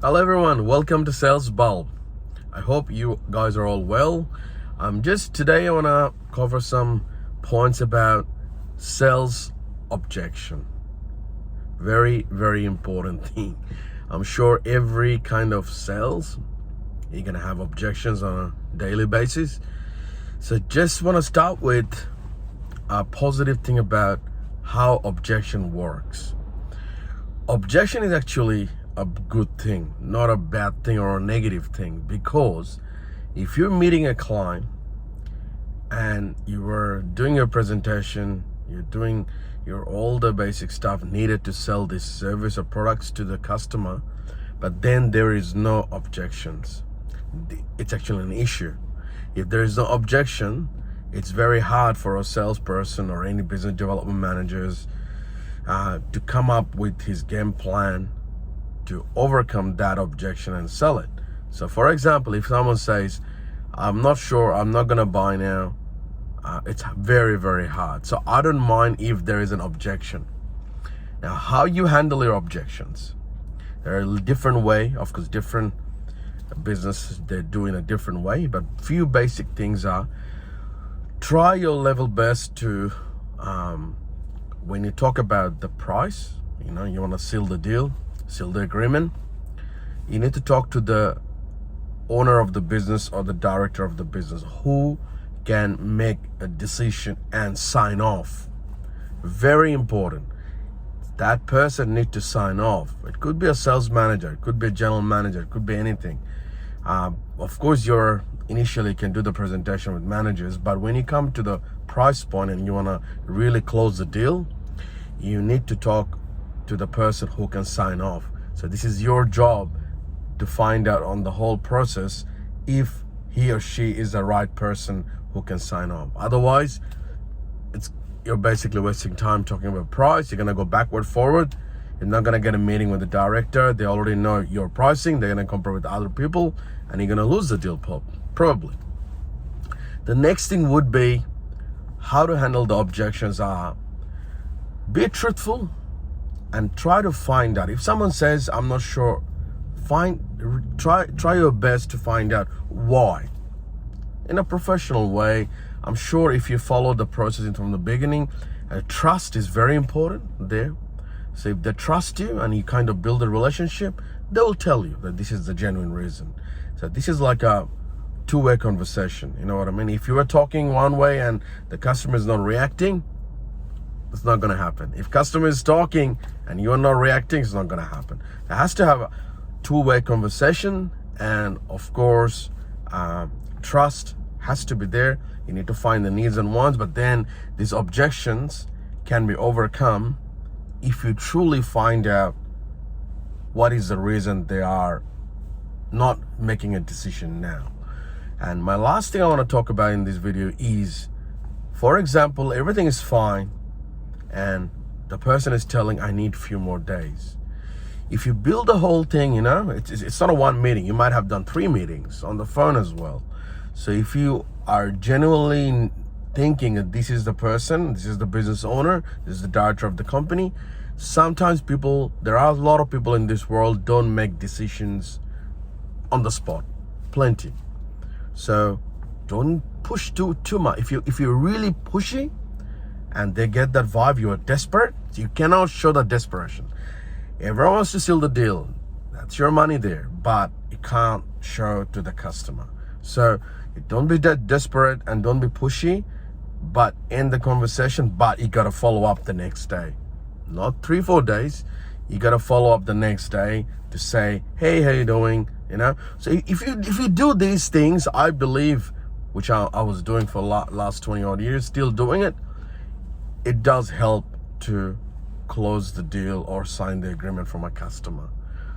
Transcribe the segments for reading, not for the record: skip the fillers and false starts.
Hello everyone, welcome to Sales Bulb. I hope you guys are all well. Today I want to cover some points about sales objection. Very important thing. I'm sure every kind of sales you're gonna have objections on a daily basis. So just want to start with a positive thing about how objection works. Objection is actually a good thing, not a bad thing or a negative thing, because if you're meeting a client and you were doing your presentation, you're doing all the basic stuff needed to sell this service or products to the customer, but then there is no objections, it's actually an issue. If there is no objection, it's very hard for a salesperson or any business development managers to come up with his game plan to overcome that objection and sell it. So for example, if someone says, I'm not sure, I'm not gonna buy now, it's very hard. So I don't mind if there is an objection. Now, how you handle your objections, there are a different way. Of course, different businesses, they do in a different way, but few basic things are: try your level best to when you talk about the price, you want to seal the deal, seal the agreement, you need to talk to the owner of the business or the director of the business who can make a decision and sign off. Very important. That person needs to sign off. It could be a sales manager, it could be a general manager, it could be anything. Of course, you're initially can do the presentation with managers, but when you come to the price point and you want to really close the deal, you need to talk to the person who can sign off. So this is your job to find out on the whole process if he or she is the right person who can sign off. Otherwise, you're basically wasting time talking about price. You're gonna go backward, forward. You're not gonna get a meeting with the director. They already know your pricing. They're gonna compare with other people, and you're gonna lose the deal probably. The next thing would be how to handle the objections are: be truthful and try to find out. If someone says, I'm not sure, try your best to find out why in a professional way. I'm sure if you follow the process from the beginning, trust is very important there. So if they trust you and you kind of build a relationship, they will tell you that this is the genuine reason. So this is like a two-way conversation, you know what I mean? If you are talking one way and the customer is not reacting, it's not going to happen. If customer is talking and you're not reacting, it's not going to happen. It has to have a two-way conversation, and of course, trust has to be there. You need to find the needs and wants, but then these objections can be overcome if you truly find out what is the reason they are not making a decision now. And my last thing I want to talk about in this video is, for example, everything is fine and the person is telling, I need a few more days. If you build the whole thing, it's not a one meeting. You might have done 3 meetings on the phone as well. So if you are genuinely thinking that this is the person, this is the business owner, this is the director of the company, sometimes there are a lot of people in this world don't make decisions on the spot. Plenty. So don't push too much. If you're really pushy and they get that vibe, you are desperate, you cannot show that desperation. Everyone wants to seal the deal. That's your money there, but you can't show to the customer. So don't be that desperate and don't be pushy, but end the conversation, but you got to follow up the next day. Not 3-4 days. You got to follow up the next day to say, hey, how you doing? So if you do these things, I believe, which I was doing for last 20 odd years, still doing it, it does help to close the deal or sign the agreement for my customer.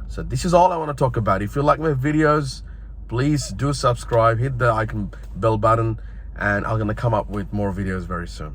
So this is all I want to talk about. If you like my videos, please do subscribe, hit the icon bell button, and I'm going to come up with more videos very soon.